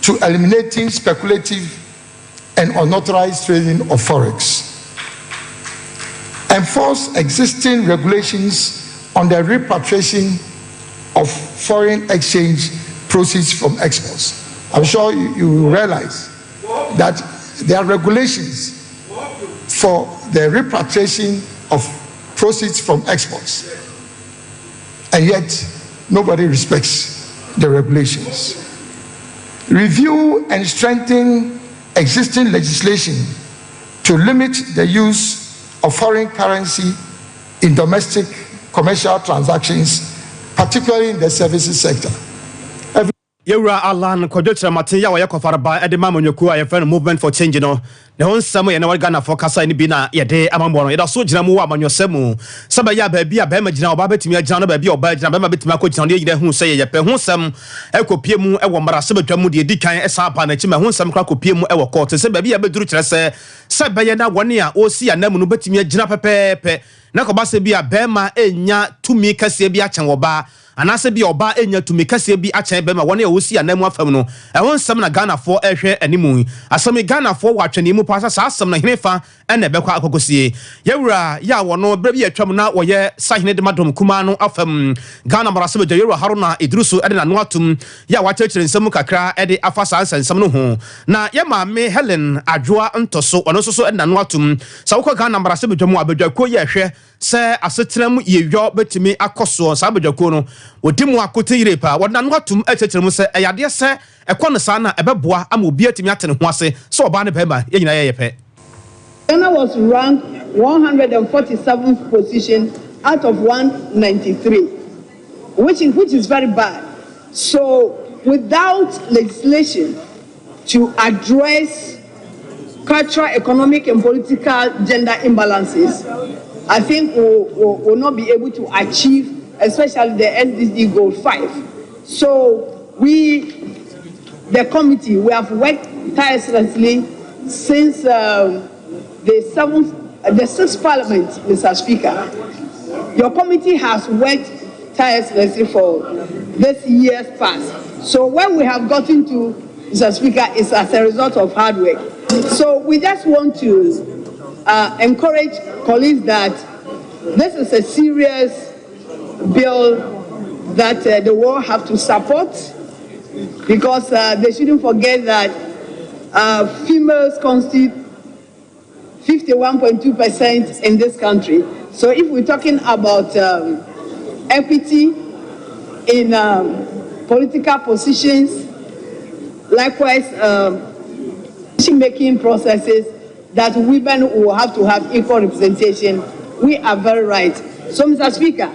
to eliminating speculative and unauthorized trading of forex. Enforce existing regulations on the repatriation of foreign exchange proceeds from exports. I'm sure you realize that there are regulations for the repatriation of proceeds from exports, and yet nobody respects the regulations. Review and strengthen existing legislation to limit the use of foreign currency in domestic commercial transactions, particularly in the services sector. Yura Alan Kodotra Matia Yakofarba at the Mamonyoku, a friend movement for change, the whole summer and Organa for Casa in Bina, Yade, Amamon, it also Jamu on your Semu. Sabaya baby, a Bemajana, Babetimia, Jana, baby, or Bajana, Babitmako, who say, Yapehusam, Eko Piemu, Ewamara, Sabamudi, Dika, Esapan, and Chimahusam, Crako Piemu, Ewa Court, and Sababy, Abedrucha, Sabayana, 1 year, O see, and Namu Betimia, Jana Pepe, Nakobase be a Bema, Enya, to me, Cassia, Changoba. And I said, be oba enya to make us be a chamber, 1 year, we see a name of Famino. I want some Ghana for a share any moon. As some Ghana for watching Nimu passes, some Hinefa and the Beka Kokosi. Yura, ya, one no baby a tramuna or ye, signing the Madam Kumano of Ghana Marasaba, Yura Haruna, Idrusu, Edna Noatum, ya, what church in Samukakra, Eddie Afasas and some no. Na Yama me Helen, Adjoa, and Tosso, and also Edna Noatum, Sauka Ghana Marasaba Jamu, Abedako, ye, say, a certain ye, your bet to me a cosso, Sabajacono. Wodimu akote irepa wadan watum etechemu se eyade se ekone sana ebeboa amobi atimi atene ho ase so oba ne pema ye nyina yepe. Ghana was ranked 147th position out of 193, which is very bad. So without legislation to address cultural, economic and political gender imbalances, I think we'll not be able to achieve especially the NDC Goal 5. So the committee, we have worked tirelessly since the 6th Parliament, Mr. Speaker. Your committee has worked tirelessly for this year's past. So when we have gotten to, Mr. Speaker, is as a result of hard work. So we just want to encourage colleagues that this is a serious bill that the world have to support, because they shouldn't forget that females constitute 51.2% in this country. So if we're talking about equity in political positions, likewise decision-making processes, that women will have to have equal representation, we are very right. So, Mr. Speaker,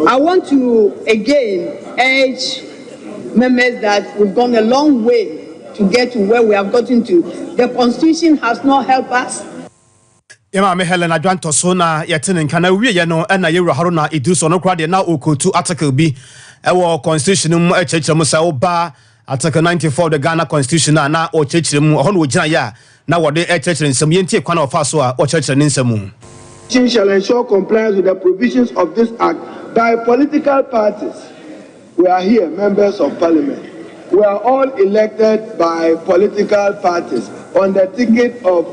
I want to again urge members that we've gone a long way to get to where we have gotten to. The Constitution has not helped us. Yama me Helen Adwanto so na yetene nkana wie no na Yewura Haruna Idrusu no kwade na okotu article bi ewo Constitution mu echechemu sa oba article 94 of the Ghana Constitution na o chechemu ho no gina ya na wode echechere nsem yentie kwana ofa so a o chechere nsemu. Shall ensure compliance with the provisions of this act by political parties. We are here, members of parliament. We are all elected by political parties on the ticket of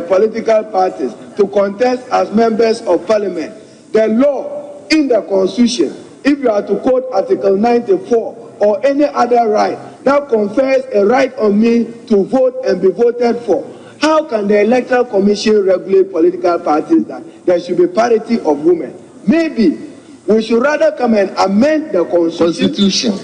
political parties to contest as members of parliament. The law in the Constitution, if you are to quote Article 94 or any other right, that confers a right on me to vote and be voted for. How can the Electoral Commission regulate political parties that there should be parity of women? Maybe we should rather come and amend the Constitution.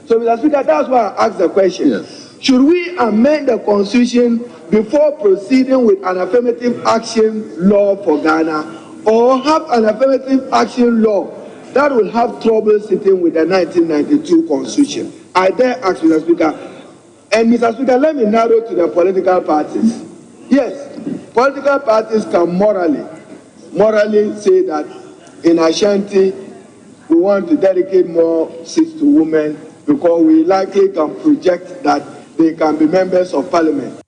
So, Mr. Speaker, that's why I asked the question. Yes. Should we amend the Constitution before proceeding with an affirmative action law for Ghana, or have an affirmative action law that will have trouble sitting with the 1992 Constitution? I dare ask, Mr. Speaker. And, Mr. Speaker, let me narrow to the political parties. Yes, political parties can morally say that in Ashanti, we want to dedicate more seats to women because we likely can project that they can be members of parliament.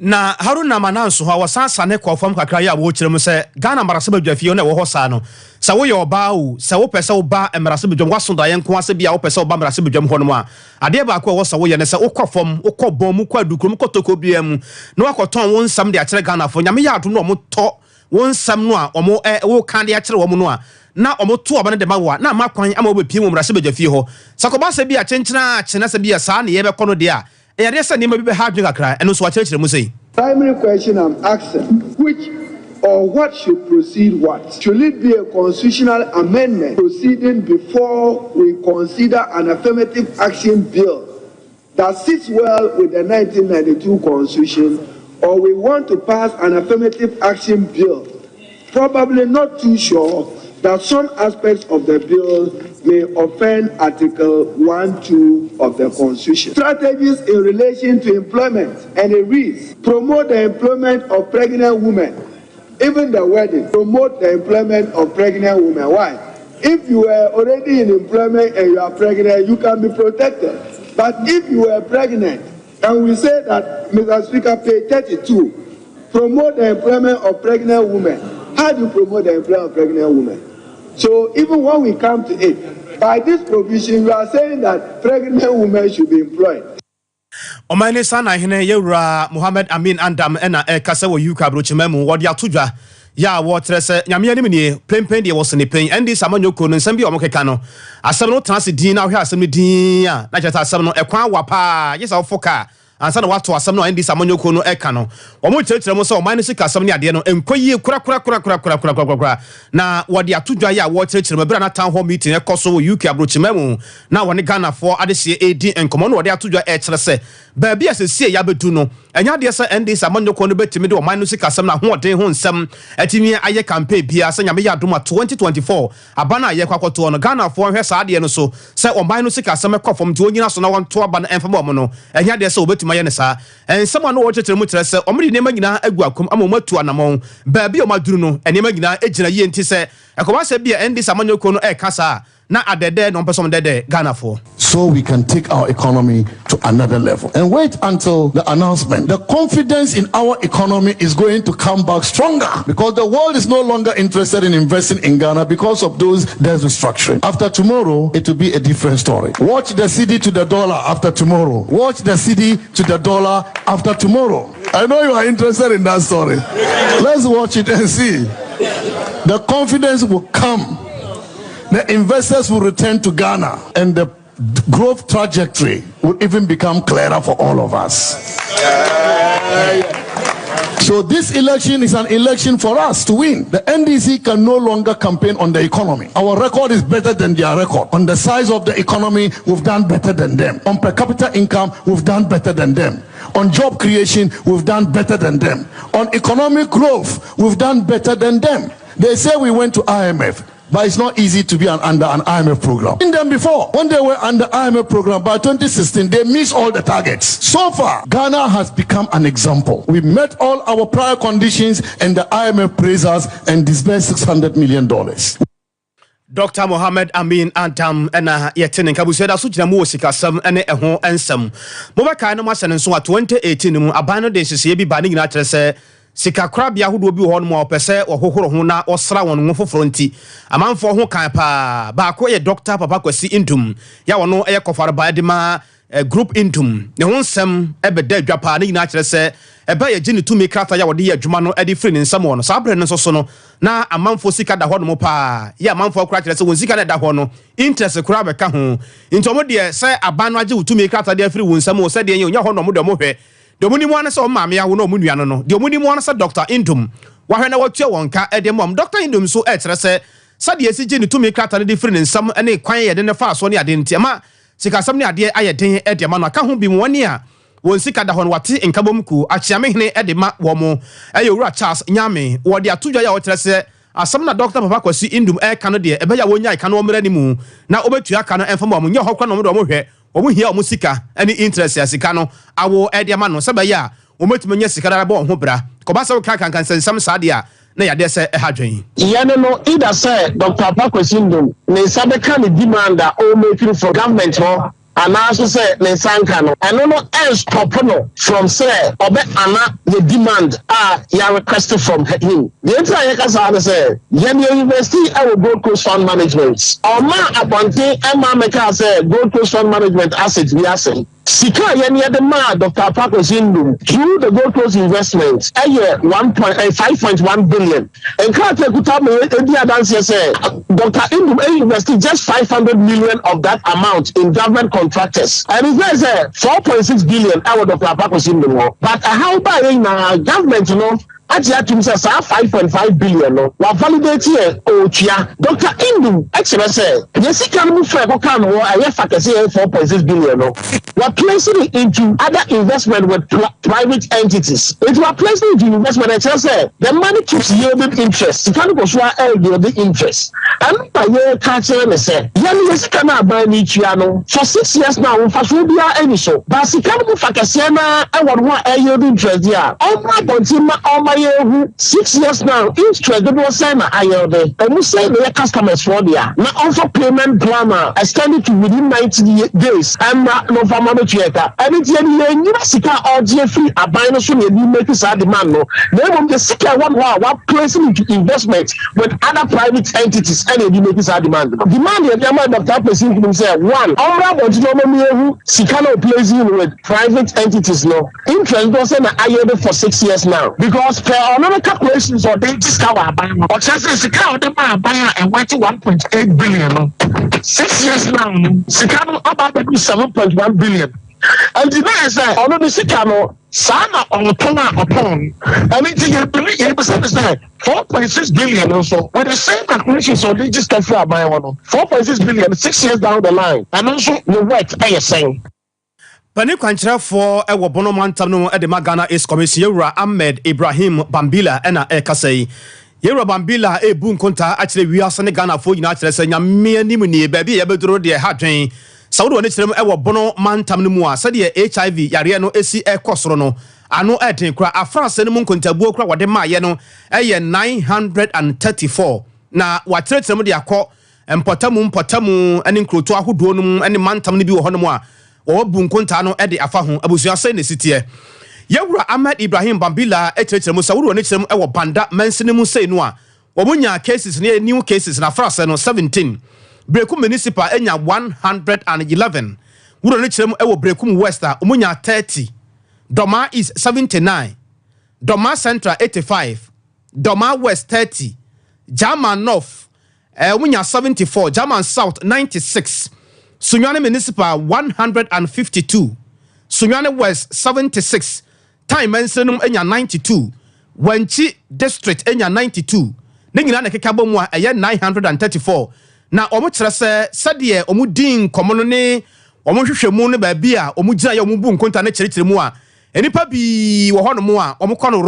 na Haruna Mananso ha wasansa ne kwafam kakra ya wo kyerem se Ghana marasebe dwafie na wo hosa no sa wo ye oba o sa wo pese oba marasebe dwam wasonda ye nko ase bia wo pese oba marasebe dwam ho no a ade ba ko wo sa wo ye ne se ukofom ukobom mu kwadukrum kotoko bia mu na wakoton wo nsam de a kyere Ghana fo nyame ya adom no mo to wo nsam no a omo wo kan de a kyere wo mo no a na omoto oba ne de mawa na makwan ama obepie mu marasebe dwafie ho sakoba se bia kyenkyena kyena se bia sa na ye be kono de a primary question I'm asking, which or what should proceed what? Should it be a constitutional amendment proceeding before we consider an affirmative action bill that sits well with the 1992 constitution, or we want to pass an affirmative action bill, probably not too sure that some aspects of the bill may offend Article 1(2) of the Constitution. Strategies in relation to employment, and it reads, promote the employment of pregnant women, even the wedding, promote the employment of pregnant women. Why? If you are already in employment and you are pregnant, you can be protected. But if you are pregnant, and we say that, Mr. Speaker, page 32, promote the employment of pregnant women. How do you promote the employment of pregnant women? So even when we come to it, by this provision, we are saying that pregnant women should be employed. Omane sana hene yewra Muhammad Amin Andam ena kasa wo yuka brochimemu wodi atudwa ya wo trese nyame anim nie plempen de wo sene pen endi samanyoko no nsam bi omokeka no asem no transe din na hwe asem din a na cheta asem no ekwan wapa yesa wo foka ansa na wato asem no endi samanyoko no eka no omo kyerɛkyerɛ mo sɛ ɔman no sika asem ne ade no enkoyie kura na wodi atudwa ya wo kyerɛkyerɛ mo bra na town hall meeting ekoso wo UK abrochimemu na woni Ghana for adehye edi enkomo no wodi atudwa kyerɛ sɛ baabi asesie ya bedu no enya de sɛ endi samanyoko no betimi de ɔman no sika asem na hoɔden ho nsɛm atimi aye campaign bia sɛ nyame ya doma 2024 abana ye kwakoto no Ghana for hwɛ saa de no so sɛ ɔman no sika asem kɔfom de onyina so na wɔnto aba no ɛmfam ɔmo no enya de sɛ obetimi aye ne saa ensɛm no wɔkyerɛkyerɛ mu kyerɛ sɛ ɔmo de nema nyina agu akom ama ɔmo atu anamɔn baabi ɔmo aduru no enema nyina egyina yie nti sɛ ɛkɔba sɛ bia endi samanyoko no ɛkasa na adede no person dede Ghana for, so we can take our economy to another level and wait until the announcement. The confidence in our economy is going to come back stronger because the world is no longer interested in investing in Ghana because of those there's restructuring. After tomorrow it will be a different story. Watch the cedi to the dollar after tomorrow. Watch the cedi to the dollar after tomorrow. I know you are interested in that story. Let's watch it and see. The confidence will come. The investors will return to Ghana and the growth trajectory will even become clearer for all of us. So this election is an election for us to win. The NDC can no longer campaign on the economy. Our record is better than their record. On the size of the economy, we've done better than them. On per capita income, we've done better than them. On job creation, we've done better than them. On economic growth, we've done better than them. They say we went to IMF. But it's not easy to be under an IMF program. In them before, when they were under IMF program, by 2016, they missed all the targets. So far, Ghana has become an example. We met all our prior conditions and the IMF praised us and disbursed $600 million. Dr. Mohammed Amin Antam ena yetene kabuso da so gyina mu osikasam ene eho ensam. Mobeka no masene so 2018 mu aban no de hyehyɛ bi ba ne nyina kyerɛ sɛ sika krabia hodo bi ho no ma opese ohoro ho na osra won ho foforo nti amanfo ho kan pa ba ko ye Dr. Papa Kwasi Intum ya wono eye kofare ba de ma group Intum ne ho nsem ebeda adwapa ne nyina kyerɛ sɛ eba ye gini tumi krata ya wode ye adwuma no edi free ne nsam wono sa abre ne so no na amanfo sika da ho no pa ya amanfo kra kyerɛ sɛ won sika na da ho no interest kra be ka ho ntomo de sɛ aban no age tumi krata de free won nsam wo sɛ de ye onya ho no mo de mo hwɛ de omuni mu anase o maame ya wo no omunu ano no de omuni mu anase Dr. Indum wa hwe na watua wonka e de mom Dr. Indum so e kyerɛ sɛ sade esi gye ne tumi krata ne de free ne nsam ene kwan ye de ne fa so ne ade ntiama sika sam ne ade aye den e de ma no aka ho bi mu woni a won sika da ho no wate nkabom ku achiame hene e de ma wo mo e yowura Charles Nyame wo de atudwa ya wo kyerɛ sɛ asam na Dr. Papa Kwasi Indum e ka no de e be ya wonya ka no mra ni mu na obetua ka no emfa mo nye ho kwa no mo hwɛ omu hia omu sika any interest ya sika no awo ediama no sebe ya ometuma nya sika dara bo ho bra ko ba se ka kan sensam saade a na ya de se e hadwen yene no ida say Dr. Papa Kwasi Indum ne sabe ka ne demand o make for government ho and also say ne sankano and no stop no from say obe ana the demand you requested from him. The entire kasa say yen university our Gold Coast Fund Management or ma abonte Emma Meka say Gold Coast Fund Management assets we are saying Sika yen the ma Dr. Paco Zindum through the Gold Coast investment a year 5.1 billion and can't take say Dr. Indum invested just 500 million of that amount in government contractors and it's like 4.6 billion out of Dr. Paco Zindum but how about in government actually to say 5.5 billion no wa validate here Ochia Dr. Indum actually say yes can move for can or I factor say 4.6 billion no we are placing it into other investment with private entities. It was placing it into investment and say the money keeps yielding interest. You can't go so the interest. And by year catcher me say yes can buy no for 6 years now for so be any so but you can't go for Cassiana I want yield interest there. All my bontima all my 6 years now interest that was saying higher there. And we say the customers for there. Now also payment plan extended to within 90 days and no family theater. And it's you sika or free a buy so you make this demand no. Then the sika one placing into investment with other private entities and you make this demand. Demand the amount of that person to say one all about no sika no placing with private entities no. Interest was saying higher for 6 years now because another calculations or they discover or just sika the buy and went to 1.8 billion 6 years now sika about 7.1 billion and the next on the sika no sana on upon and it's you believe 4.6 billion also with the same calculations or they just transfer buy one 4.6 billion 6 years down the line and also the work I saying Pani kwankyerɛ for ɛwɔ bono mantam no ɛde magana is commission Yewura Ahmed Ibrahim Bambila ɛna ɛkasa yi Yewura Bambila ebu nkonta akyerɛ wiase ne Ghana fo nyina akyerɛ sɛ nyame anim nie baabi yɛbɛduro de hadwen sawdo ne kyerɛ ɛwɔ bono mantam no mu a sɛde HIV yare no esi ɛkɔsoro no ano ɛden kura afranse no mu nkontabuo kura wɔde maayɛ no ɛyɛ 934 na wakyerɛkyerɛ mu de akɔ mpɔtamu ɛne nkroto ahodoɔ no ɛne mantam no bi wɔ hɔ no mu a o bunkonta no e de afa ho abusua se ne sitie Yewura Ahmed Ibrahim Bambila ekyerɛkyerɛ mu sawuro ne kyerɛm e wo banda mansene mu sei no a wo munya cases ne new cases na frase no 17 Brekum municipal enya 111 wuro ne kyerɛm e wo Brekum West a munya 30 Doma is 79 Doma Central 85 Doma West 30 German North munya 74 German South 96 Sunyane Municipal 152 Sunyane West 76 Time Ensenum enya 92 Wenchi District enya 92 ne nyina na kekabo mu a eye 934 na omo kyerɛ sɛ sɛdeɛ omo din komono ne omo hwehwɛmu ne ba bi a omo gyina ya omo bu nkonta ne kyerɛkyerɛ mu a enipa bi wo hɔ no mu a omo kɔ no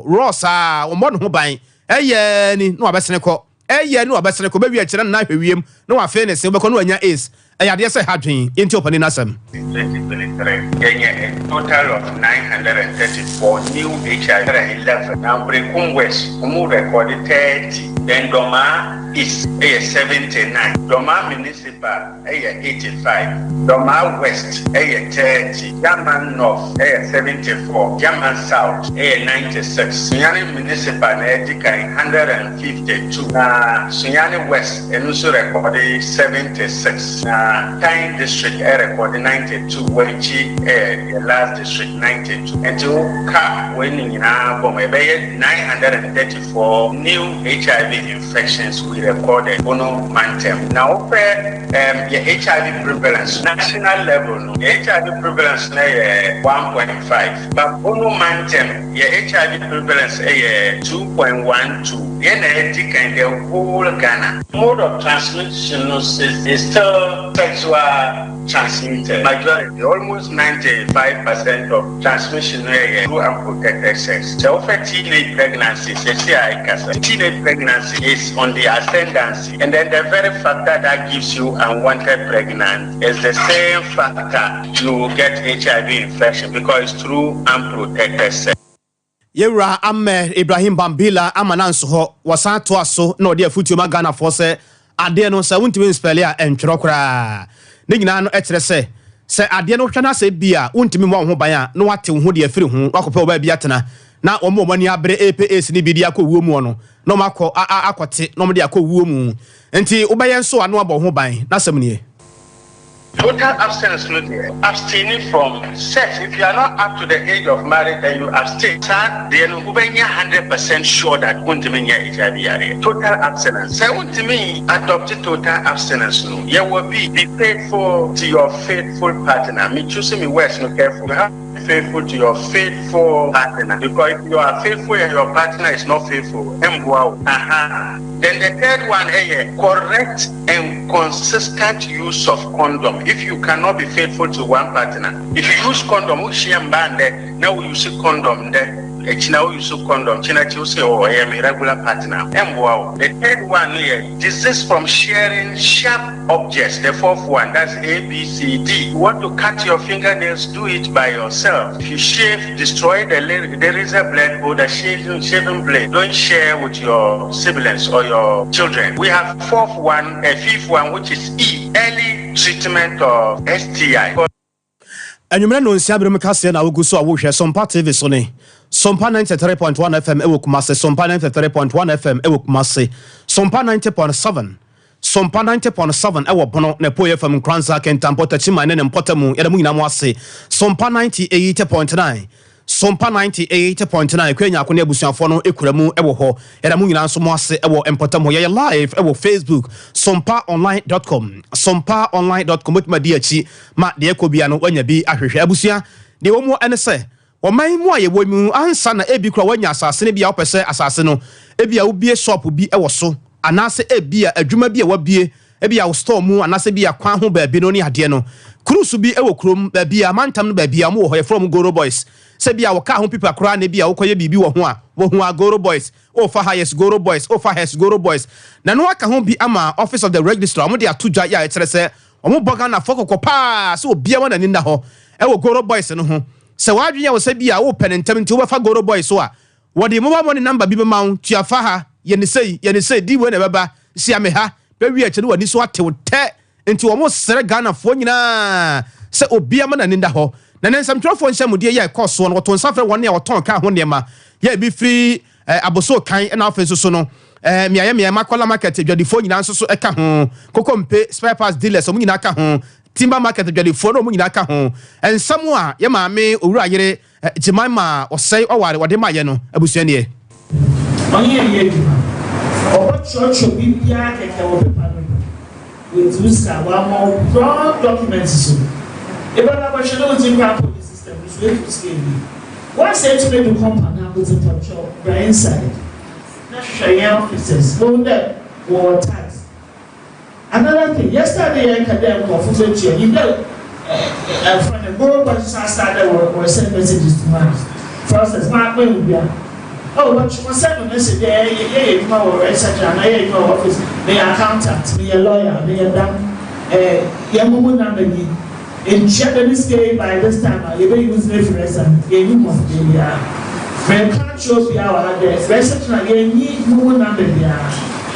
raw saa omo no ho ban eye ni no abɛsene kɔ eye ni abɛsene kɔ ba wi a kyerɛ na hwewiem na wa fe ne se bɛkɔ no anya ace ayade say hadwin into opani nasem 2023 Kenya a total of 934 new HIV 11 now Brekum West who recorded 30 then Doma East 79 Doma Municipal 85 Doma West 30 German North 74 German South 96 Sunyani Municipal 152 Sunyani West and also recorded 76 Time District recorded 92 Wenchi the last district 92 until when in 934 new HIV infections we recorded Bono Mantem. Now the HIV prevalence national level the HIV prevalence 1.5 but Bono Mantem the HIV prevalence 2.12 in the whole Ghana. Mode of transmission is still sexual transmitted. Majority, almost 95% of transmission through unprotected sex. So for teenage pregnancy, teenage pregnancy is on the ascendancy, and then the very factor that gives you unwanted pregnant is the same factor you get HIV infection because it's through unprotected sex. Yewura Ahmed Ibrahim Bambila amananso ho wasan to aso na odi afutu ma Ghana for se ade no se wuntimi spell a entwero kra ne nyina no ekyere se se ade no hwana se bia wontimi mo ho ban a no wate ho de afiri ho wakopɛ oba bia tena na omo mani abre APS ni bidi akɔwuo mu no no makɔ akɔte no de akɔwuo mu enti wobɛyɛ nso ano abɔ ho ban na sɛm nie. Total abstinence, abstaining from sex. If you are not up to the age of marriage and you abstain, then you are 100% sure that you HIV. Total abstinence. Say to me, adopt total abstinence. You will be faithful to your faithful partner. Me choosing me words, no careful. Faithful to your faithful partner, because if you are faithful and your partner is not faithful, then the third one, correct and consistent use of condom. If you cannot be faithful to one partner, if you use condom, now we use condom there. Now you use condom. Oh, I am a regular partner. The third one here, desist from sharing sharp objects. The fourth one, that's A, B, C, D. You want to cut your fingernails, do it by yourself. If you shave, destroy the razor blade or the shaving blade. Don't share with your siblings or your children. We have fifth one, which is E, early treatment of STI. And you may know Siabram Cassian, I will go so I will share some part of it. Sompa 93.1 FM Ewok Mase, Sompa 93.1 FM Ewok Mase, Sompa 90.7, Sompa 90.7 Ewo Bono Nepo FM Kranza Kentampo Tachima and Potamu Edamuina Mwase, Sompa 98.9, Sompa 98.9 Kenya Kune Busian Fono Ekuremu Ewo Ho, Edamuina Somwase Ewo Empotamu Yaya Live Ewo Facebook, sompaonline.com, sompaonline.com with my dear Chi, Ma de Ekobiano when you be Ahisha Abusia, the Omo NSA. O mai mo aye wo mu ansa na ebi kura wanya asase ne bia opese asase no ebia wo bie shop bi e wo so anase ebia adwuma bi e wa bie ebia wo store mu anase bia kwan ho ba bi no ni ade no cruise bi e wo krom ba bia mantam no ba bia mo wo ho from Goro Boys se bia wo ka ho pipa kura ne bia wo koye bibi wo ho a Goro Boys o fa highest Goro Boys o fa highest Goro Boys na no aka ho bi ama office of the registrar mo de atodwa ya etere se o mo boga na fokoko pa se obi ama na ni na ho e wo Goro Boys no ho se wadwenya wo se bia wo penentem nti wo fa Goro Boys so a wo de mobile money number bi be ma wo tuafa ha ye ne sei di we na beba si ame ha be wi ache no wani so atew te nti wo mo sere Ghana fo nyina se obi ama na ninda ho na nensam twofo nhyamudie ye course no to nsafe won ya woton ka ho nema ye bi free aboso kan na afenso so no miaye makola market dwadifo nyina nso so eka ho kokompe spare parts dealers mo nyina ka ho timber market dwadifo no mo nyina ka ho ensam a ye maame owura yere Jemima osai oware wode maye no abusuane e onye ye o church bibia keke wo pepa no with uska wa mo documents so e ba na question no tin kwa police system is way to scale what say to the company na put it on church right inside na share officers no that war tax. Another thing, yesterday I had them for future. You know, from the Goro Boys started were sent messages to us. First, as Mark will be. Oh, what you send a message there? You know, etc. I hear your office. May accountant, may a lawyer, may a dam. Yamu number in Chinese day by this time. You will use reference and you must be here. When can't show the hour there. Etc. You need more number here.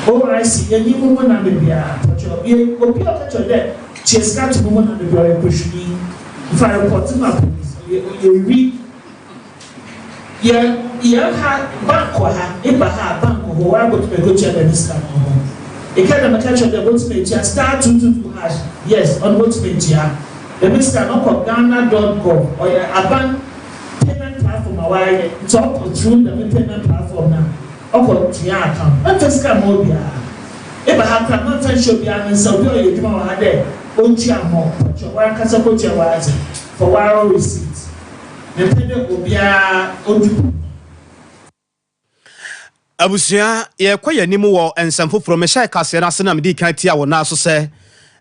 Oh, I see. You need more number here. You go be up to there. She's got to move on the very pushing. If I report to my police, you read. Yeah, bank or bank or I go to the coach and this time. A kind of catch of the ultimate start 222 hash. Yes, on ultimate here. The Mr. Knock Ghana.com or a bank payment platform. It's up through the payment platform now. Up to your account. Not just come over here. If I have not show the answer, you do not have there. Ontia more, but your work as a coach for wire receipts. The payment will be a Abusia ye kwaye nimu wo ensamfo from Meshai Kase na senam di kan tia wo na so se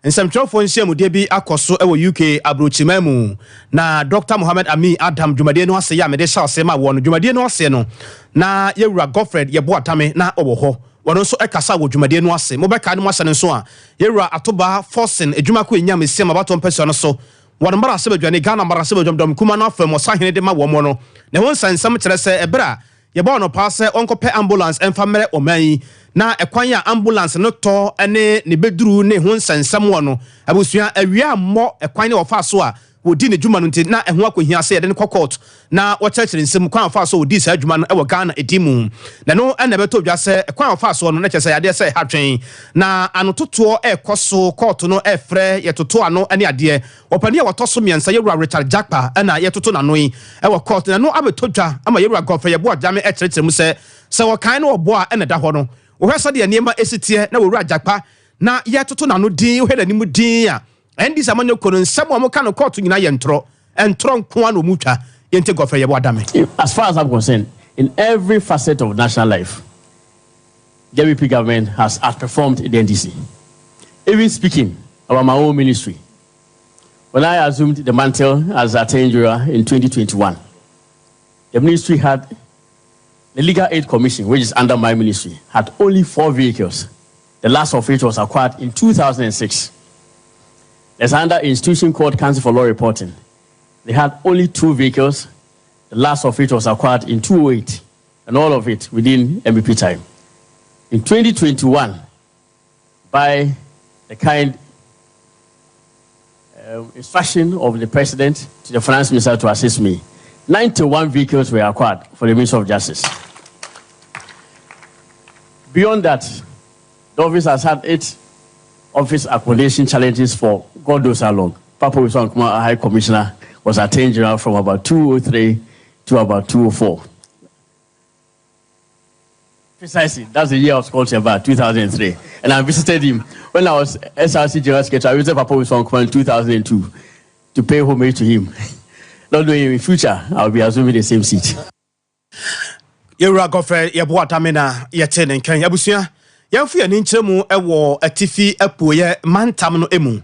ensamtwofo nhyiamu de bi akoso e wo UK abrochimamu na Dr. Mohammed Ami Adam dwumade no ase ya me de sha ase ma wo no dwumade no ase no na yewura Godfred ye boatame na owo ho wono so ekasa wo dwumade no ase mo beka no ase nso a yewura atoba forcing edwuma ko enyam ese ma baton person no so wono mara se badwane Ghana mara se badwam kuma na afam osahene de ma wo mo no ne won sansam kire se ebra ye ba no paase onkope ambulance emfa mere oman na ekwan ya ambulance no to ene ne beduru ne ho nsensem wo no abusua awia mmɔ ekwan ne ofa so a wodi ne dwuma no nti na ɛho akohia sɛ yɛde ne court na wɔkyerɛkyerɛ nsɛm kwan afa so wodi saa dwuma no ɛwɔ Ghana edimu na no ɛna bɛtɔ dwa sɛ kwan afa so no na kyerɛ sɛ yade sɛ hatwen na anototoɔ ɛkɔ so court no ɛfrɛ yɛtoto ano ɛne adeɛ ɔpani a wɔtɔ so miɛnsa yɛwura Richard Jakpa ɛna yɛtoto nano yi ɛwɔ court na no abɛtɔ dwa ama yɛwura Godfrey yɛbo adwame ɛkyerɛkyerɛ mu sɛ wɔkan no wɔbo a ɛna da hɔ no wɔhwɛ sɛ deɛ nneɛma ɛsitiɛ na wɔwura Jakpa na yɛtoto nano din wɔhwɛ n'anim din a and this amanyo kono nsɛm a mo ka no court nyina yɛ ntro nko an omutwa yente Godfrey yɛbo adame. As far as I'm concerned, in every facet of national life, the WP government has outperformed the NDC. Even speaking about my own ministry, when I assumed the mantle as Attorney General in 2021, the ministry had the Legal Aid Commission, which is under my ministry, had only 4 vehicles. The last of which was acquired in 2006. There's another institution called Council for Law Reporting. They had only 2 vehicles, the last of which was acquired in 2008, and all of it within MVP time. In 2021, by the kind instruction of the President to the Finance Minister to assist me, 91 vehicles were acquired for the Ministry of Justice. Beyond that, the office has had 8 office accommodation challenges for God knows how long. Papa Wiswan Kumar, High Commissioner, was Attorney General from about 2003 to about 2004. Precisely, that's the year I was called about 2003. And I visited him when I was SRC General Secretary. I visited Papa Wiswan Kumar in 2002 to pay homage to him. Not knowing in future, I'll be assuming the same seat. Yewura Godfrey yɛbo adame na yɛte ne nkan abusua yɛmfu yɛne nkyerɛmu ɛwɔ atifi apuoyɛ mantam no emu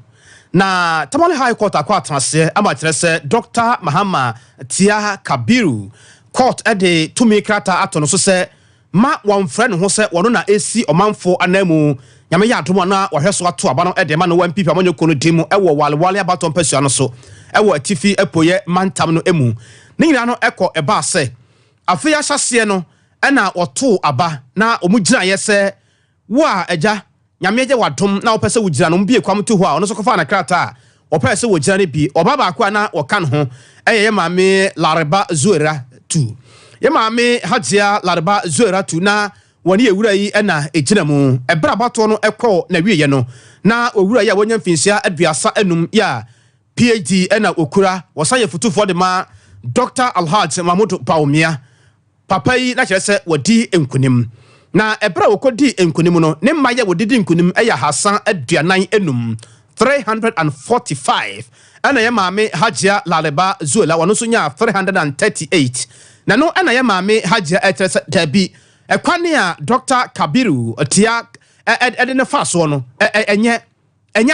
na Tamale High Court akɔ atrase ama kyerɛ sɛ Dr. Mahama Tia Kabiru court ɛde tumi krata ato no so sɛ ma wɔmfrɛ no ho sɛ wɔno na esi ɔmanfo anamu nyame yɛ adom na wɔhwɛ so ato aba no ɛde ma no wan pipa amanyo kono dimu ɛwɔ walewale abaton pasua no so ɛwɔ atifi apuoyɛ mantam no emu ne nyina no ɛkɔ ɛba sɛ afi ya hyase no ɛna ɔto aba na ɔmugina yɛ sɛ wo a agya nyame agye wadom na wɔpɛ sɛ wogina no mbie kwam to hɔ a ɔno so kɔfa na krata a ɔpɛ sɛ wogina ne bi ɔba baako a na ɔka no ho ɛyɛ maame Lareba Zuera 2 yɛ maame Hajia Lareba Zuera 2 na wɔne ewura yi ɛna egyina mu ɛbra bato no ɛkɔ na wiye no na owura yi a wonya mfinsia aduasa anum ya PhD ɛna okura wɔsan yɛ futufoɔ de ma Dr. Alhaj Mahmoud Baumia papa yi na kyerɛ sɛ wadi enkunim na ebra wokodi enkunim no ne mma yɛ wodidi enkunim ɛyɛ hasan aduanan enum 345 ɛna yɛ maame Hajia Lareba Zuela wɔno so nya 338 na no ɛna yɛ maame Hajia ɛkyerɛ sɛ dabi ɛkwane a Dr. Kabiru Tia ɛde ne fa so no ɛnyɛ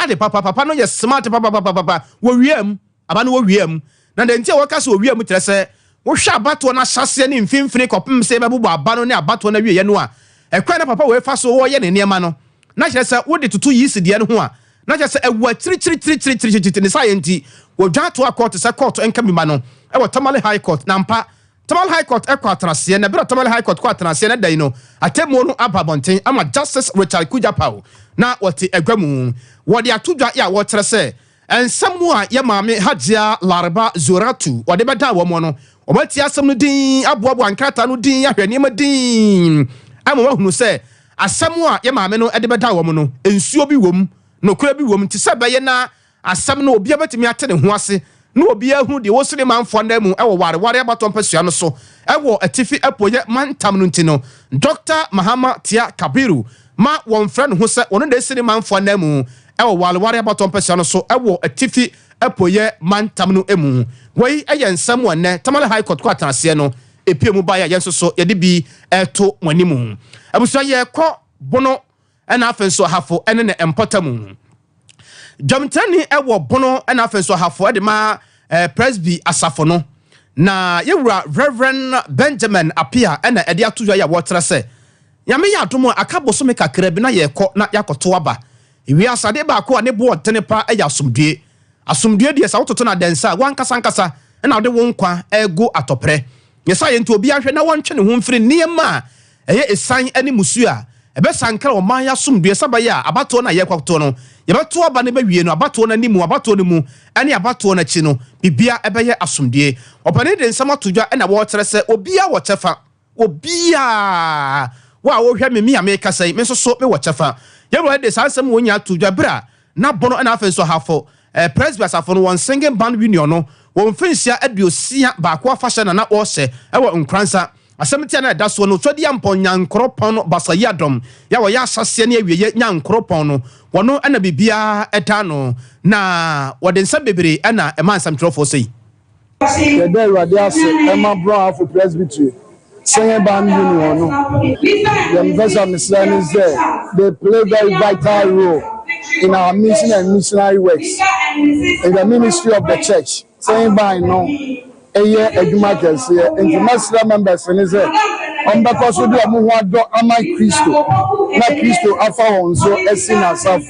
de papa no yɛ smart papa wo wiem aba no wo wiem na de ntia wɔka sɛ wo wiem kyerɛ sɛ wo hwa abato na hyase ne mfimfini kopem sɛ bɛbobɔ aba no ne abato na wiye no a ɛkwan na papa we fa so wo yɛ ne nneɛma no na kyerɛ sɛ wo de tutu yi sidie no ho a na kyerɛ sɛ ɛwɔ tiri ne science wo dwa to court sɛ court enka mi ma no ɛwɔ Tamale High Court na mpa Tamale High Court ɛkɔ atrase na bɛrɛ Tamale High Court kɔ atrase na dai no atemu no aba bonten ama Justice Richard Kujapao na wɔte agwamu wɔde atodwa ya wɔtrɛ sɛ ensamu a ye maame Hajia Lareba Zuera 2 wɔde bɛda wɔ mo no ɔmati asɛm no din aboabo ankrata no din ahwɛ nneɛma din ama wahunu sɛ asɛm a ye maame no de bɛda wɔ mo no ensuo bi wom no kura bi wom ti sɛ bɛyɛ na asɛm no obi abatimi ate ne ho ase na obi ahunu de wosire manfo na mu ɛwɔ ware abaton pasua no so ɛwɔ atifi apoye mantam no ntino Dr. Mahama Tia Kabiru ma wɔn frɛ no ho sɛ wɔn de sire manfo na mu ɛwɔ ware abaton pasua no so ɛwɔ atifi apoye mantam no emu wei ɛyɛ nsɛm wɔnɛ Tamale High Court kɔ atrase no epie mu ba ya yɛn so yɛde bi ɛto wɔnimu abusua yɛ kɔ bono ɛna afenso hafo ɛne ne empɔtamu Jamtani ɛwɔ bono ɛna afenso hafo ɛde ma Presby asafo no na yewura Reverend Benjamin Apia ɛna ɛde atodwa ya wɔtrɛ sɛ nyame yɛ adomo akabo so me kakra bi na yɛkɔ na yakɔto aba ewi asade ba ko a ne bo ɔtene pa ɛyɛ asomdue de sa wototo na densa wankasa ɛna wode wo nkwa ego atɔprɛ yɛsa yɛ nti obi ahwɛ na wɔntwe ne ho mfiri nneɛma ɛyɛ esan ɛne musu a ebe sankra o man ya sumdue sabaya abato na ye kwato no ye beto aba ne bawie no abato na nimu abato ne mu ene abato na chi no bibia ebe ye asumdue opane de nsama todwa na wo tere se obia wo chefa obia wa wo hwe me a me kasai me so me wo chefa ye ro de sansem wo nya todwa bra na bono na afenso hafo presbyters afo no won singing band union no won finsia aduosia ba ko afahye na wo se ewo nkransa asemtia na da so no twadi amponya nkropon no basayadom ya wo ya asase na awiye nya nkropon no wono ana bibia eta no na wode nsa bebere ana ema nsamtrofo sei the day we are Emma Brown for presbytery singing band union no the investment is there they play very vital role in our mission and missionary works in the ministry of the church singing band no eye adwuma kese international members ni say on because we do amu ho ado ama Kristo na Kristo afa won so esin asaf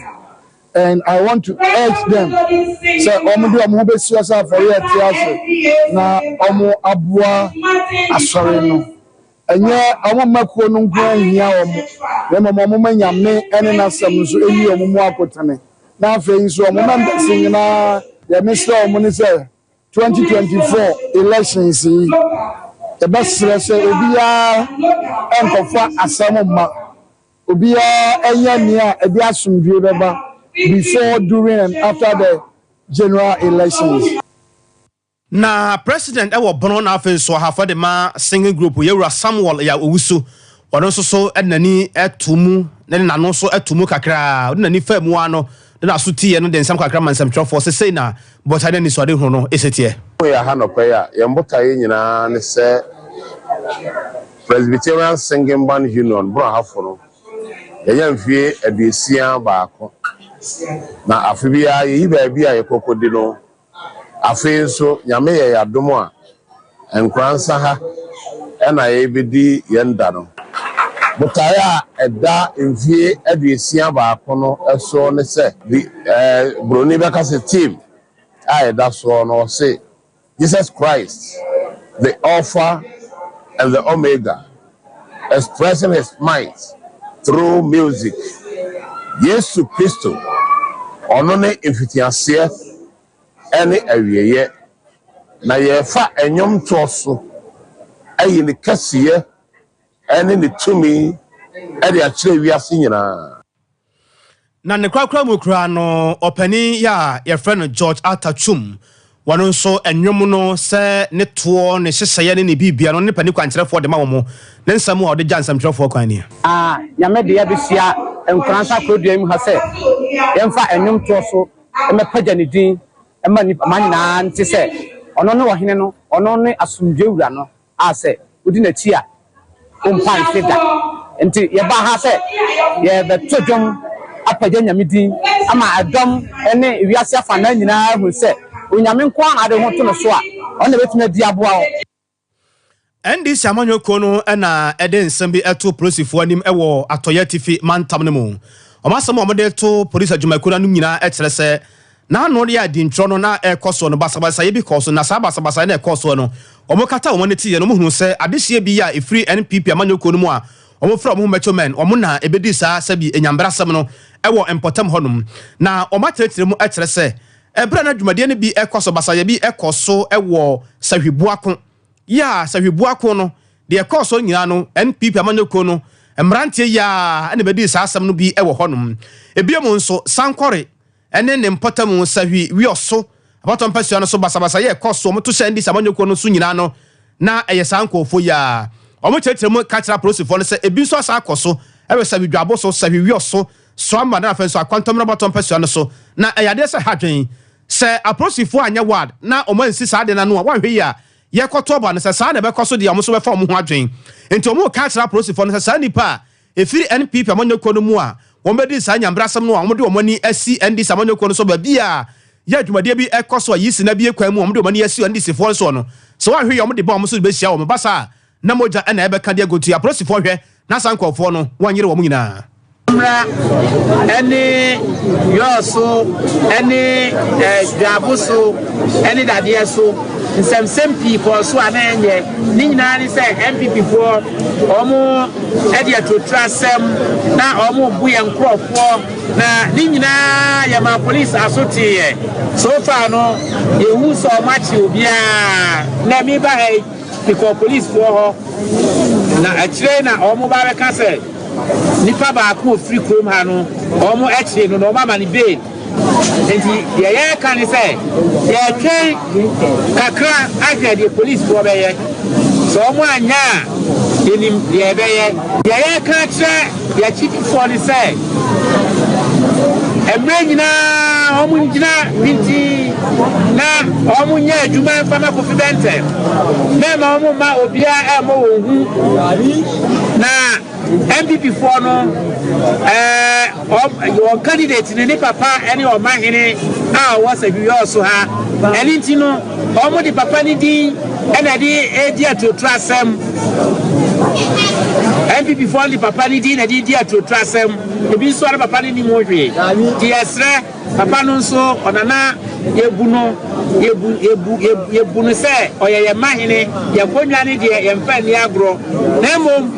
and I want to urge them say omu do amu ho besu asaf for here tiase na omu abua asore no enye omu makuo no nkwa hia omu na omu manyame ene na sam so eyi omu mu akotane na afa so omu members ni na ya minister omu ni say 2024 elections the best say obia enkofa asamma obia enya nia e bi asumdue beba before during and after the general elections na president ewo bono na afenso hafa de ma singing group yewura Samuel ya owusu wono so enani etumu ne nano so etumu kakra nani famu ano na asuti no de nsam kakra mansam trofo se sei na botade ni so de hu no esetie ya ha no pe ya yembotaye nyina ne se Presbyterian Singing Band Union bro hafo no ya mfie aduesia baako na afibia yi ba bia yekokodi no afi so nyame ye yadomo a enkransa ha ena ye bedi yenda no botaya eda mfie aduesia baako no eso ne se broni beka se team eda so no se Jesus Christ, the Alpha and the Omega, expressing his might through music. Yesu Christo, onone infitiasie, ene awieye, na yefa enyom toso, ayi ni kasiye, ene ni tumi, ene achire wiase nyina. Na ne kwakra mu kra no opani ya your friend George Atachum wano so enwom no se ne to ne hyehye ne bibia no ne pani kwankyerefo de ma wo mo ne nsam a de jansam kyerefo kwan ne nyame de ya besia enkransa kodua mu ha se yemfa enwom to so me pagya ne din ma ni manina nti se ono ne ohene no ono ne asumdwe wura no a se odi na chi a umpan feda nti ye ba ha se ye be todwom apagya nyame din ama adom ene wiase afa na nyina hu se onyame nkwa na de ho to no so a on na betuna di aboa o NDC amanyoko no na ede nsem bi eto polisifoɔ anim ɛwɔ atoya tifi mantam ne mu ɔmasɛm ɔmode to police adwumakura no nyina ɛkyerɛ sɛ na no de adi ntro no na ɛkɔso no basabasa ye bi kɔso na sabasa na ɛkɔso no ɔmokata ɔmo ne tie no mo hunu sɛ adehye bi ya efiri NPP amanyoko no mu a ɔmo fra ɔmo mecho men ɔmo na ebedi saa sɛbi enyambrasɛm no ɛwɔ empotam hɔnom na ɔmatetere mu ɛkyerɛ sɛ ebra na dwumade ne bi ɛkɔso basaya bi ɛkɔso ɛwɔ sahwibuako ya sahwibuako no de ɛkɔso nyina no NPP amanyoko no mrantie ya ene bedi saa asɛm no bi ɛwɔ hɔnom ebiemu nso sankɔre ene ne mpotam sahwi wioso abatom pasua no so basabasa ye ɛkɔso mo to hyɛ ndi samanyoko no so nyina no na ɛyɛ sankɔfo ya ɔmo tetere mu kachira prosifo no sɛ ebi nso asa akɔso ɛwɛ sahwi dwabo so sahwi wioso Sompa na afenso akwantom na batom pasua no so na ɛyade sɛ hadwen sɛ aprosifo anya ward na ɔmo ansi saa de na no a wahwe ya ye kotoba no sɛ saa na bɛkɔ so de ɔmo so bɛfa ɔmo ho adwen enti ɔmo kachira prosifo no sɛ saa nipa efiri NPP amanyoko no mu a wɔn bɛdi saa nyambrasɛm no a wɔn de wɔn ani asi NDC amanyoko no so ba bia yɛ adwumadeɛ bi ɛkɔ so a yisi na bi ekwan mu wɔn de wɔn ani asi NDC fo so no so wahwe ya ɔmo de ba ɔmo so be hyia wɔn basa na moja ɛna ɛbɛka de agotu aprosifo hwɛ na sankɔfo no wɔnyere wɔn nyinaa any yoso any gabuso any dadie so some people so anenye ni nyina ni say MPP for omo ɛde atotra asɛm na ɔmo bu yɛn nkurɔfoɔ na ne nyinaa yɛ ma police asoteɛ so far no yɛhu sɛ ɔmo akye obiara na mi ba ha because police for hɔ na akyire na ɔmo ba bɛka sɛ nipa baako ofiri kurom ha no ɔmo akyire no na ɔmo ama ne bail nti yɛyɛ ka ne sɛ yɛtwɛn kakra ahwɛ deɛ police for bɛyɛ so ɔmo anya a yɛnim deɛ ɛbɛyɛ yɛyɛ ka kyerɛ yɛakyififoɔ ne sɛ mmerɛ nyinaa ɔmo gyina binti na ɔmo nyɛ adwuma mfama kofi bɛntɛ na ma ɔmo ma obiara ɛmɔ wɔn hu na MPP for no your candidate ne papa ɛne ɔmahene a wɔsɛ biwɛ ɔso ha ɛne nti no ɔmo de papa ne din ɛna de edi atotra asɛm MPP for the papa ni din na di atotra asɛm ebi nso ara papa ni mu hwe di esre papa no nso onana yebu no sɛ ɔyɛ yɛ mahene yɛ konwa ne de yɛ mfa ni agro na mom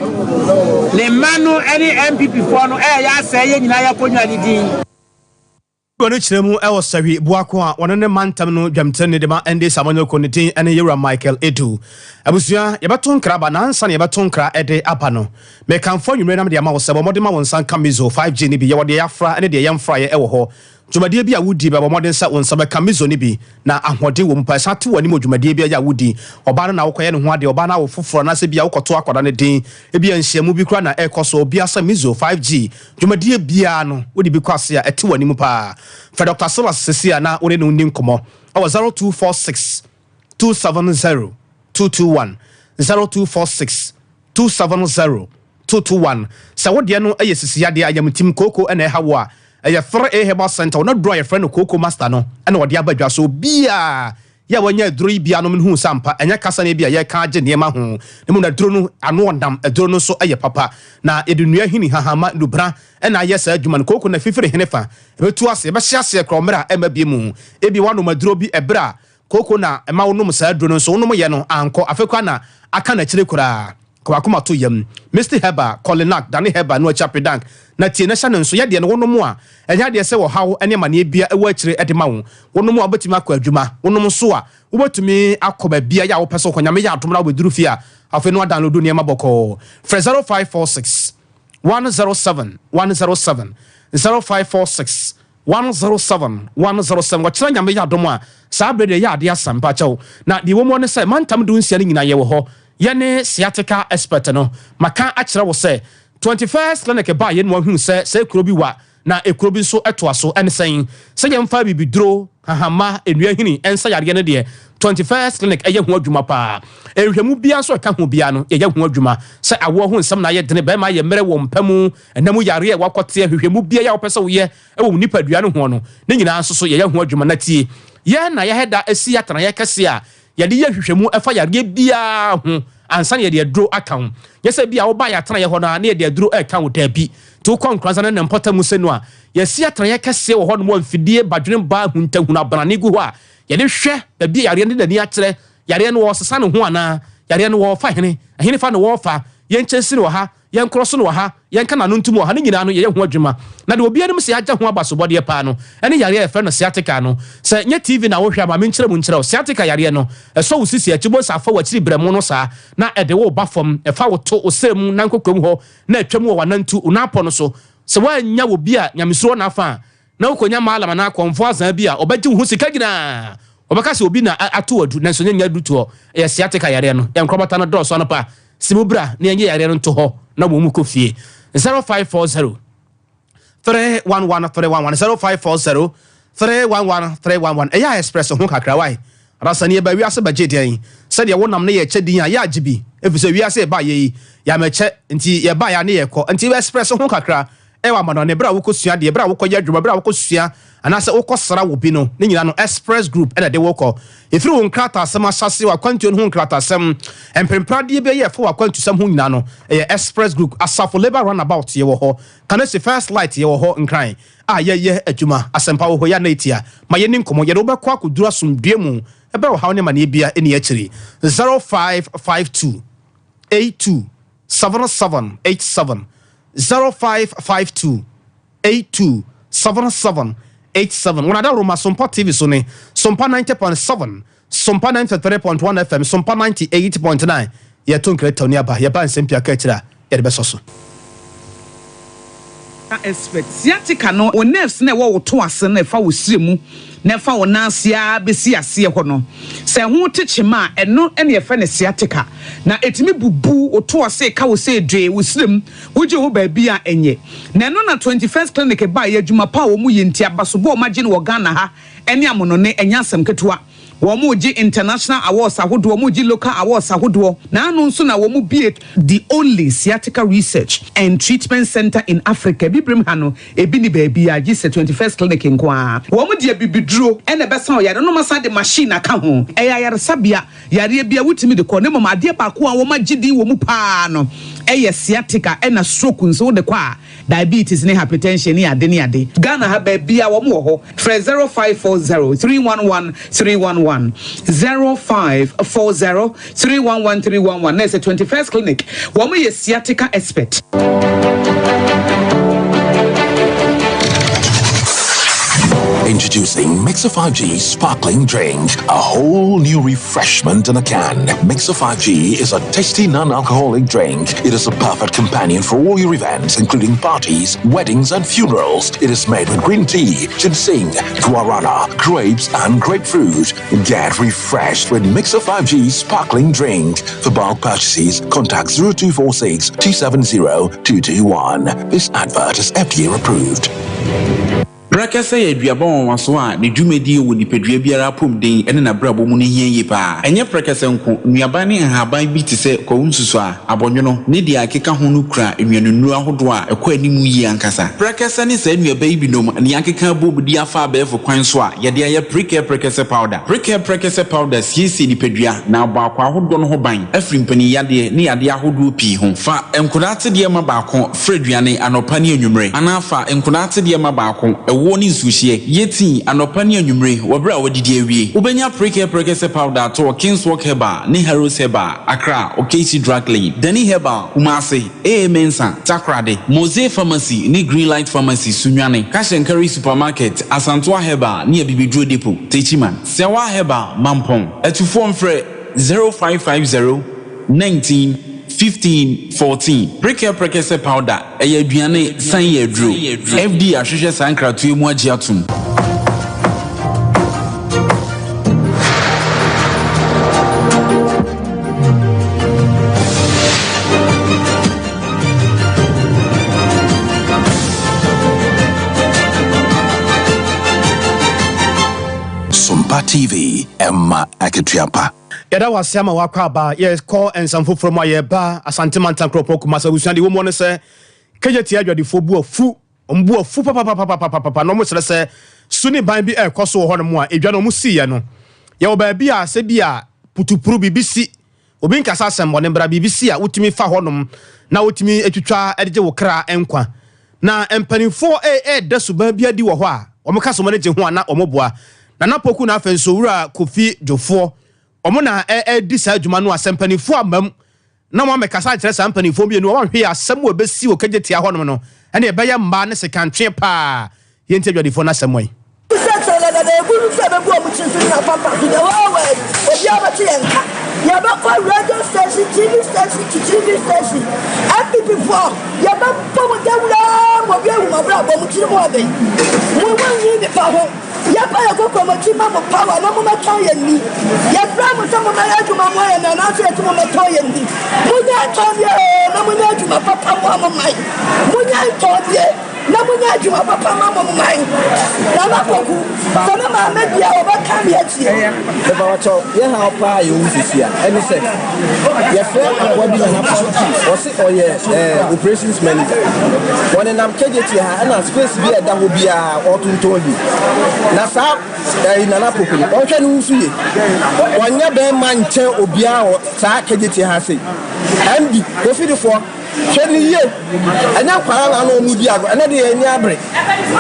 ne ma no ɛne MPP for no ɛyɛ asɛ yɛ nyina yɛ konwa ne din Gonu chiremu ewo sawi buako a wono ne mantam no dwamte ne de ma ende samanyo konetin ene Yewura Michael Edu abusua yebeton kraba na ansa ne yebeton kra ede apa no me kanfo nwumre na me de ma wo sebo mode ma won san kamizo 5G ni bi ye wode yafra ene de yemfra ye ewo ho dwumadie bi a wudi ba mode nsa won sa be kamizo ni bi na ahode wo mpa sa te wani mo dwumadie bi a wudi oba na wokoye ne ho ade oba na wo foforo na se bi a wokoto akoda ne din e bi anhyiamu bi kra na ekoso obi asa mizo 5G dwumadie bia no wodi bi kwase a ete wani mu pa for Dr. Silas Sesia na one no nim komo awo 0246 270 221 0246 270 221 sa wode no eye sisia de ayamtim koko ene hawo a eye fere eheba center no draw your friend koko master no ene wode abadwa so bia ya wanya duro bia no menhu sampa enya kasa ne bia ye ka age ne ma ho ne mu na duro no ano ondam duro no so eye papa na edunua hini hahama dubra ena ye sa adwuma no koko na fifire henefa ebetu ase ebe hye ase kromra ema bie mu ebi wano maduro bi ebra koko na ema wonum sa duro no so wonum ye no anko afekwa na aka na kire kura kwa kuma to yam Mr. Heba Colinak Danny Heba no chapedank na tie na hya nso ye de no wonum a enya de se wo hawo ene ma ne bia ewa akire ede ma wo wonum a betimi akọ adwuma wonum so a wo betimi akoba bia ya wo pese okonyame ya atomra wo beduru fi a afi no download ne ma boko 0546 107 107 0546 107 107 wachira nyame ya dom a saa brede ya ade asampa chawo na di wo mo ne se mantam du nsia ne nyina ye wo ho yene sciatica expert no maka akira wo se 21st clinic ba ye no hu se kuro bi wa na ekuro bi so etoa so ene sen se ye mfa bibidro hahama enua hini ensa yare ne de 21st clinic eye hu adwuma pa ehwemu bia so ka hu bia no eye hu adwuma se awo hu nsam na ye dene be ma ye mere wo mpamu enamu yare e wakote ehwemu bia ya opese wo ye e wo nipa dua no ho no ne nyina so ye hu adwuma na tie ye na ye heda esi atana ye kese a ye de ye hwehwemu efa yare bia ho ansa ye de dro account yesa bia wo ba ya atana ye ho na ye de dro account da bi to konkransa na nempota mu senu a ye si atana ye kese wo ho no mfidie badwene ba huntahu na banane gu ho a ye de hwe da bia yare ne dani akyere yare no wo sesa no ho ana yare no wo fa hene hene fa no wo fa ye nkyesi no ha ye nkroso no ha ye nka na no ntum ha ne nyina no ye ho adwuma na de obi anim se agya ho abasobode pa no ene yare e fa no sciatica no se nye TV na wo hwa ma menkyere mu nkyere sciatica yare no so wo sisi achibo sa fa wachiri bremu no sa na ede wo ba fam e fa wo to osem na nkokom ho na atwam wo wanantu unapo no so se wa nya wo bi a nyamesuro na fa na wo konya malama na konfo azan bi a obagye wo sika gina obaka se obi na ato adu na so nya duto e sciatica yare no ye nkrobata no do so no pa simubra na ye yare no to ho na wo mu kofie 0540 311 0540 311 311 eya express ho kakra wai rasani ba wiase baje den se de wonam ne ye chedin a ya gibi efise wiase ba ye ya meche nti ye ba ya ne ye ko nti express ho kakra ewa mano ne bra wo kosua de bra wo koya dwuma bra wo kosua anase wo kosra wo bi no ne nyina no express group ena de wo ko efiri wo nkrata asem asase wa kwantu no ho nkrata asem empemprade be ye fo wa kwantu sam ho nyina no express group asafo labor runabout ye wo ho kana se first light ye wo ho nkran a ye adwuma asempa wo ho ya na etia ma ye ninkomo ye do be kwa kodura somdue mu ebe wo hawo ne ma ne bia eni akiri 0552 82 7787 0552 82 7787. When I don't Roma Sompa TV so ne Sompa 90.7, Sompa 93.1 FM, Sompa 98.9. Ya ton creator ni aba ya ban sempia ka tira ya de besoso. Expect siatika no o nerves na wo to ase na fa wo siremu na fa wo nansia besi ase ho no se ho techema eno ene fa ne siatika na etimi bubu o to ase ka wo se dwe wo sirem wo je ho ba bia enye na no na 21st clinic ba ya adwuma pa wo mu yenti abaso bo ma gye no Ghana ha ene amono ne enya asem ketewa Womuji international awards ahodo womuji local awards ahodo na anu nso na womu be the only sciatica research and treatment center in Africa bibrim ha no ebi ni baabi a gise 21st clinic nkoa womu de bibiduro ene besa oyare no masa de machine aka ho eya yare sabia yare bia wutimi de ko ne mama ade ba ko a wo magidi womu pa no eye sciatica ena stroke nso de kwa diabetes ne hypertension ne ade ne ade Ghana ha baabi a womu ho 0540 311 311 0540 311 311. There's a 21st clinic. Woman is sciatica expert. Introducing Mixer 5G Sparkling Drink, a whole new refreshment in a can. Mixer 5G is a tasty non-alcoholic drink. It is a perfect companion for all your events, including parties, weddings, and funerals. It is made with green tea, ginseng, guarana, grapes, and grapefruit. Get refreshed with Mixer 5G Sparkling Drink. For bulk purchases, contact 0246 270 221. This advert is FDA approved. Brakasa ye duabon waso a ne dwumedi wo nipadua biara pom den ene na brabo mu ne hieye pa enye prekasa nko nuaba ne haban bi te se ko nsusu a abonwono ne dia akeka ho no kura enwanunu ahodo a ekwa animu yi ankasa prekasa ne sa nuaba yi binom ne akeka bobudi afa abefo kwan so a ye de aye prekasa powder siesi nipadua na ba akwa ahodo no ho ban afri mpani yade ne yade ahodo pi ho fa enkodate de ma ba akon freduane anopa ne anwumre anafa enkodate de ma ba akon woni nsuhie yeti anopa ne anwumre wobra wadidi awie ubenya prekasa powder to Kingswalk Herbal ne Heroes Herbal Accra Okesi Drug Lane Dani Herbal Kumase Mensa Takrade Mose Pharmacy ne Greenlight Pharmacy Sunwane Kashenkari Supermarket Asantoa Herbal ne Bibidro Depot Techiman Sewa Herbal Mampong etufo mfre 0550 19 15-14. Prekasa powder. Eye duane san ye dro. FD ahwehwe sankra to emu agi atum. Sompa TV Emma Aketiapa. Yada wasema wakwaba yes call and some from my ba asante mantan kropo kuma sabusuan de wo mo ne se kejeti adwadefo bu afu ombu afu papa no mo se suni ban bi ekoso ho no mo a edwa no mo si ye no ye wo ba bi a se bi a putupuru bibisi obi nkasa asem woni bra bibisi a utimi fa ho no na utimi etwitwa edeje wo kra enkwa na empanifo dasu ban bi adi wo ho a o mo kaso mo ne je ho na o mo boa na napoku na afenso wura Kofi Jofo omuna di sa adwuma no asempanifu amam na mo mekasa kire sa ampanifo bi no wo hwe asem wo besi wo kageti ahonom no ene ebe ya mba ne sekantwe pa yenti adwadifo na semoi radio station, TV station, TV station. Happy before, you have a problem down there. My brother, we want you the power. Yapa go from a team of power, no more toy and me. Yapa, some of my head to my way and answer to my toy and me. Muda told you, no more to my papa, mama, mine. Muda told you, no more to my papa, mama, mine. Namapoku, some of my media overcome yet. The Bawato, you have power, you here. And he said, your friend, what do you have? Was it or yes, operations manager? When I'm KJT, and I'm supposed to be that will be a autumn told you. Nasa nana pokuni onhwe no nsuye wonya be man chen obia o sa kageti ha sei ambi ofidifo hwe ni ye anya kwara na no mu dia ena de anya abre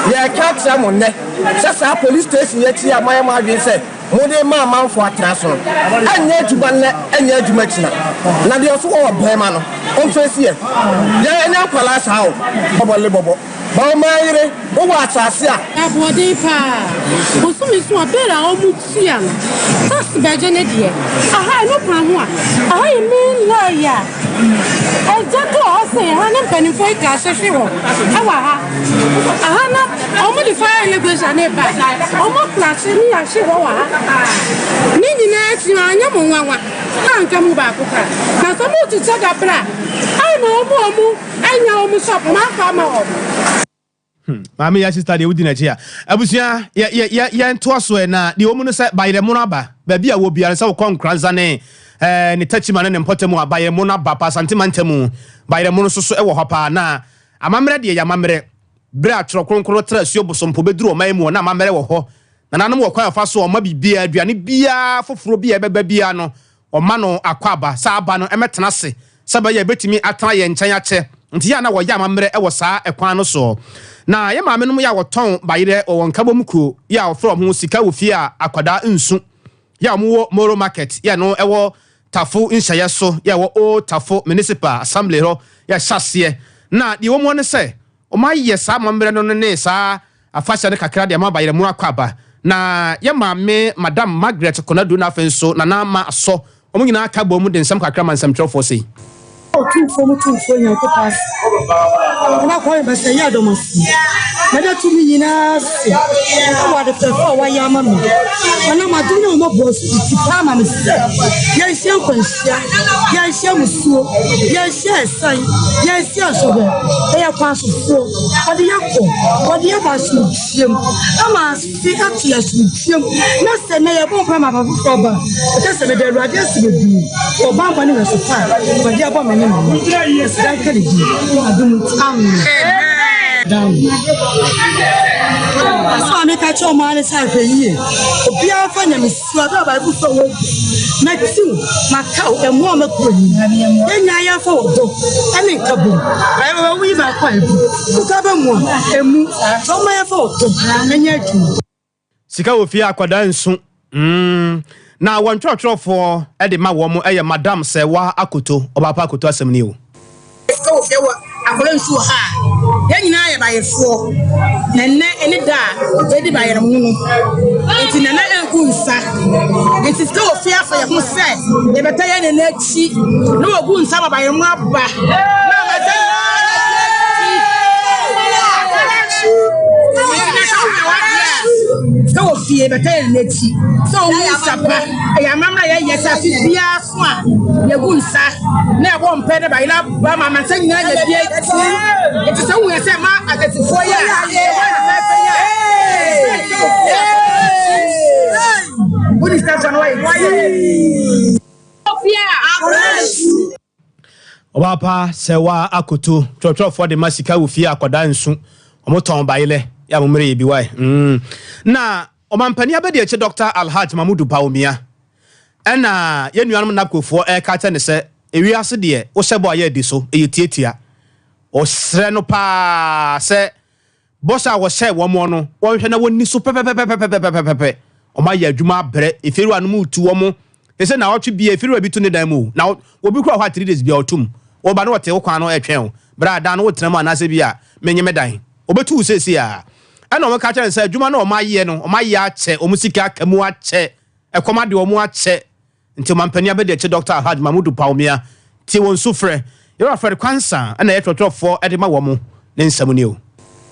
ye ka tra mo ne sa police station ye ti amaya ma adwen se Mode Mamma for Trason. And yet to one and yet to Mexina. Nadia so Berman on first year. There now Palas how Bobo Libobo. Baumaire, what's Asia? Abodepa. Osumi so abera omutia. That's Bajanedia. Aha no pamwa. Aha mean lawyer. Exactly I say Hana penny for cash show. Awa. Ahana omo the fire negotiation neba. Omo class ni ashiwo wa. Nini na ti anya mo nwanwa. Anka mu ba akụkọ. Na so mu ti chaga bra. Ai no omu anya omu shop ma fa ma o. Mami ya sister de wudi na chia. Abusia ya nto aso na de omu no se bayire mu na ba. Ba bia wo bia se wo kon kranza ne ne tachima ne mpotemu abayire mu na ba pa santimantemu. Bayire mu no soso e wo hopa na amamre de ya mamre bra tro kronkro tra suo bosompo beduru o mai mu na amamre wo ho. Na nanom wo kwa fa so o ma bibia aduane bia foforo bia beba bia no o ma no akwaba sa aba no emetena se saba ya betimi atana ye nkyanya che nti ya na wo ya amamre e wo saa ekwan no so. Na ye maame no ya woton bayire o wonka bomku ya wo from ho sika wo fie a akwada nsu ya mo moro market ya no ewo tafo nhyaye so ya wo o tafo municipal assembly ro ya hyase na de wo mo ne se o maye sa mamre no ne sa afasha ne kakra de ma bayire mu akwaba na ye maame madam Margaret Konadu na fenso na na ma so o mo nyina aka bo mu de nsam kakra man sam trofo sei two for your pass. I call by say Yadomas. Mother to me in us. What the fuck, why am I? And I'm a do no boss. Pama, yes, young Consia. Yes, young Musso. Yes, son. Yes, sugar. They are pass of four. What the Yako? What the Yabas? I must figure to us. Not say, may I won't come up with trouble. That's a better radius with you. Or Bamba was a fire. But the Abba. Yes, that can be. I don't down. So I make a show man is half a year. Be our friend and Miss Swagger by Buffalo. Maxine, my cow, and warm up with me. Then I have for I mean, Kaboom. I will weave a pipe. Kabam one, and move. So my fault. And yet, Sika wo fie akwada nsu. Na one trotro for Edema womo Madam Sewa Akoto Obapa Akoto asemni o. Go there akwada nsu ha. Ya nyina ya baye fo. Na ne eni da edi baye mu no. Enti na na enku nsa. Enti sika wo fie afa ya ho se. E beta ya ne na chi. Na ogu nsa ba baye mu aba. Na beta so fie betel neti so unsapa ya mama ya yesa bia so a ya gunsa na e bo mpe de ba ila ba mama sanya ya bia ti so wu yesa ma agatifo ya what is that one way Obapa Sewa Akoto trotro for the masika wo fie akwada nsu omoton baile ya mumre bi wai na omampani abedi eche Dr. Alhaj Mamudu Paumia ena ye nuanum napkofo e ka tane se ewiase de wo sebo aye di so eyetiatia o sre no pa se bosa wo se wo mo no wo hwe na woni so pepepepepepepepe o ma ya adwuma bre efiru anum utu wo mo ese na wotwe bia efiru abi to ne dan mu na obi kura hwa 3 days bia otum wo ba no wote wo kwan no etwen bra da no wotrem anase bia menye medan obetu sesi a ana o ka kire se adwuma na o maye no o maye ache o musika akamu ache ekomade o mu ache nti mampani abede che Dr. Alhaj Mamudu Paumia ti won sufre you're afraid kwansa ana yetrotofo edema wo mu ne nsamuni o.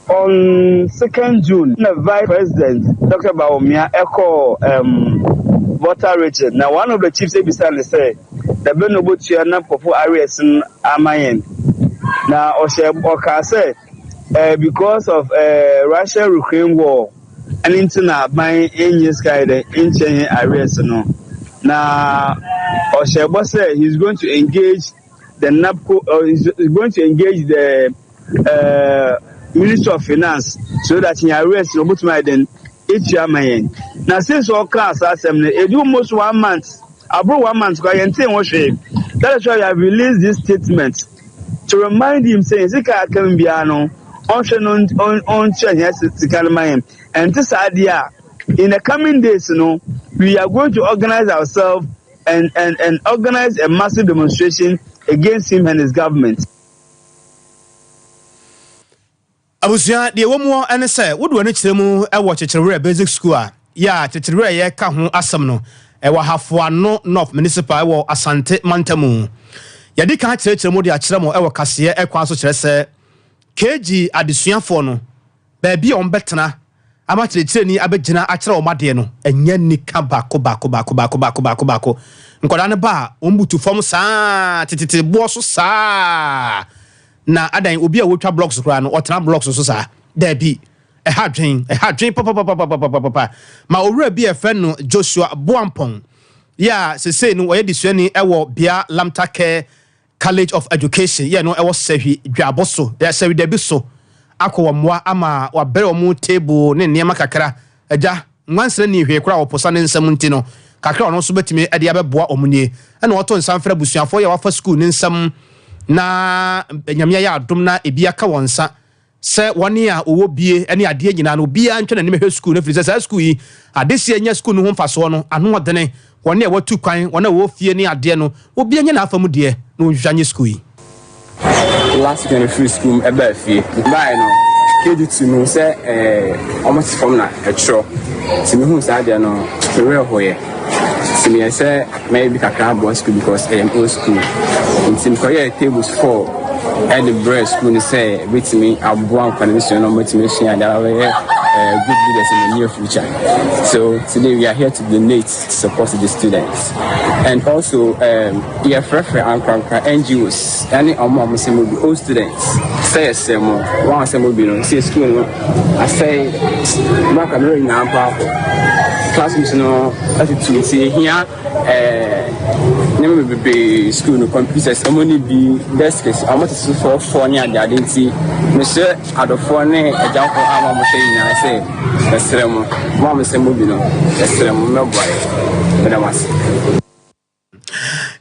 On 2nd June, the Vice President, Dr. Baumia, echo voter region. Now, one of the chiefs they said, the Benobo Chiana Popo Aries in Amayen. Now, Osha say, because of Russia-Ukraine war, and internet buying in sky the in Aries. Now, Osha said he's going to engage the NAPCO, or he's going to engage the Minister of Finance so that he arrests Roboto then Mayen. Now, since all class assembly, it almost 1 month, about 1 month, that is why I have released this statement to remind him saying, Zika Kambiano, on Chen, yes, Mayen, and this idea, In the coming days, we are going to organize ourselves and organize a massive demonstration against him and his government. Abusia, the woman and say, would want to mu a watch a basic school. Ya, Tetere, ya kahu asamno. Ewa hafwa no North Municipal ewa Asante Mantamu. Yadi ka kyerɛkyerɛ mu de akyerɛ mo ɛwɔ kaseɛ ɛkwan so kyerɛ sɛ KG adesuafoɔ no baabi a ɔmbɛtena ama kyerɛkyerɛ ni abɛgyina akyerɛ ɔmadeɛ no ɛnyɛ nika baako nkɔda ne ba ɔmbutu fam saa tete boɔ so saa na adan obi a wotwa blocks koraa no ɔtena blocks so saa daabi ɛha dwen papa ma owura bi ɛfɛ no Joshua Boampong ya sesei no ɔyɛ desuani ɛwɔ bia Lamtake College of Education yeah no ewo sehi dwaboso ya sehi debi so akọ mmoa ama wabere omu table ne nneema kakra agya nwansere ni hwe kora oposa ne nsam nti no kakra ono so betimi ade abeboa omunie na oto nsamfra busuafo ya wafa school ne nsam na nyamia ya adom na ebi aka wonsa se woni a owo bie ene ade nyina no bia ntwe na ne hwe school ne firi se school yi adesi anya school no ho mfaso no ano odene woni a watu kwan wona wo fie ne ade no obi anya na afamu de no janye school yi last year free school ebe fie buy no KG2 no say almost from na etro timi hu sa de no real hoye timi say maybe kakra boy school because I am old school timi koye tables 4 at the bread school say with me abuan condition no motivation and good leaders in the near future. So today we are here to donate to support the students, and also we have referred NGOs. Any among all students say one assembly say school. I say back in classrooms no attitude say here. Never be school no computers. I'm only be desks. I'm not so for any identity. Monsieur Adolfone, a jump for our machine. I say, that's them. Mom is a movie. No, that's them. No boy. But I was.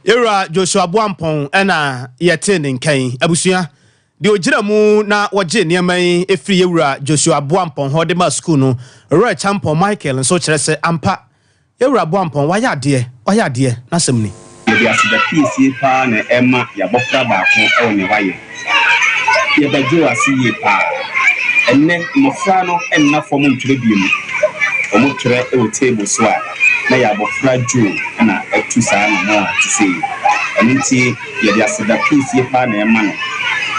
Era Joshua Boampong ena yetenin kan abusia de ogira mu na woje niema yi efri Era Joshua Boampong hode ma school no Roy Champion Michael so kyerɛ sɛ ampa Era Boampong wayɛ ade na semni ye asida PC pa na ema ya bofra baako e ne waye ye bajo asiye pa enne mofra no enna fom ntwere biemu omo twere e o table so a na ya bofra jo na atu saa no mo ati sei enti ye asida PC pa na ema no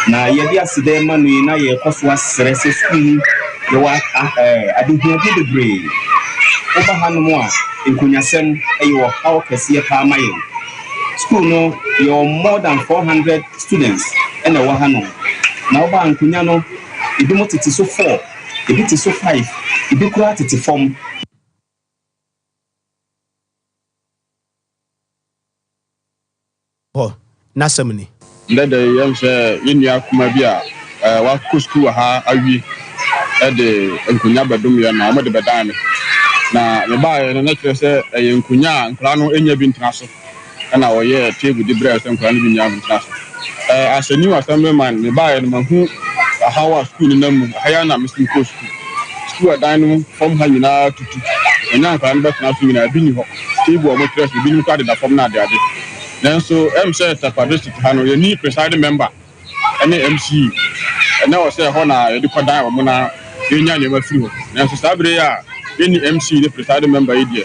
na ye asida ema no na ye koso asere se school ye wa aduhu bi bebre oba hanu mo a nkunyasem eyo hawo kese pa maye school no you're more than 400 students and a wahano now ba nkunya no ebi mo tete so 4 ebi tete so 5 ebi kura tete form nasemni ndede yam se yenia kuma bia wa ko school ha awi de nkunya badum ya na mo de bedan na me ba na kire se nkunya nkra no enya bi ntena so na oye table di bread sem kwan bi nyam class as a new assembly man me buy no mahu how school ni namu haya na mission coach school adan from ha nyina tutu enya kwan ba class nyina bi ni ho table o mo stress bi ni ka da form na ade then so say tapa district ha no ye ni presiding member any MC na o say ho na ye di kwadan o mo na enya ne ma free ho then so sabre ya any MC the presiding member yi die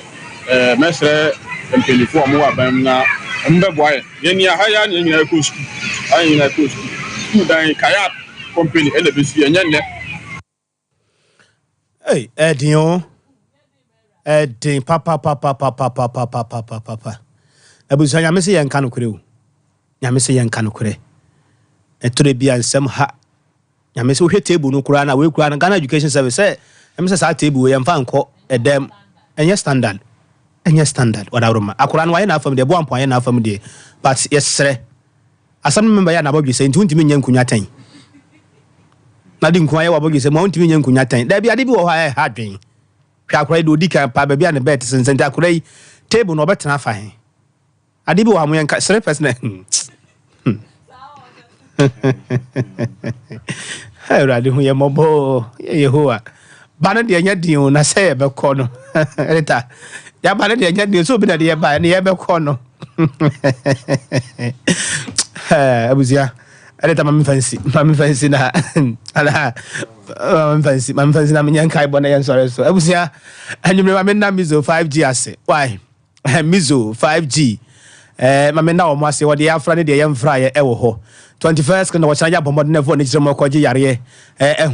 mesre empelifo mo abam na mbeboaye yeni ahaya ni nyina ko school ayi nyina ko school dan kaya company elebesi enye hey edin papa abusa nyamese yen kan kure o nyamese yen kan kure etore bia nsem ha nyamese wo hwe table no kura na we kura na Ghana Education Service emese sa table yen fa nko edem enye standard wadawroma akura no na afam de Boampong na afam de but yesre asam member ya na bodwe se nti untimi nya nkunya tan na di nkunya wa bodwe se ma untimi nya nkunya tan da bia de bi wo ha hadwen hwa akura de odika pa bia ne bet sensenti akura yi table no betena fa hen ade bi wo ha mo yanka 3% hey radi hu ye mobo Yehowa bana de nya din na say be kɔ no eta ya bana de nya din so bi na de ba na ye be kɔ no abuzia eta mami fancy na ala mami fancy na menyan kai bona yan sore so abuzia anyumre mami na mizo 5G ase why mizo 5G mami na o mo ase wo de afra ne de ye mfra ye ewo ho 21st kana wachana ya bombo ne fo ne jiremo kwaje yare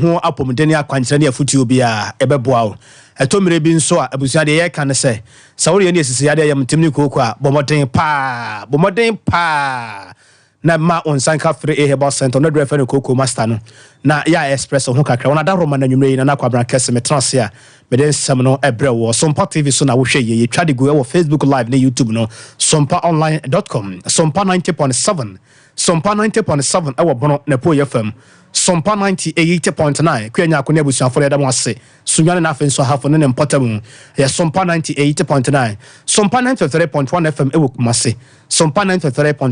ho apomdeni akwankyere ne afuti obi a ebeboa o etomire bi nso a abusua de ye kan se sawori ne esisi ya de yam timni koko a bomoden pa na ma on sanka free herbal center no drefe ne koko master no na ya express ho kakra wona da roma na nwumre na kwabran kese metrase a meden sam no ebre wo Sompa TV so na wo hwe ye twa de go e wo Facebook live na YouTube no sompaonline.com Sompa 90.7 Sompa 90.7 ewo bono na po FM Sompa 98.9 kwenya akone abusuafo le da mo ase sunwane na afen so hafo ne mpotamu ya Sompa 98.9 Sompa 93.1 FM ewo kumase Sompa 93.1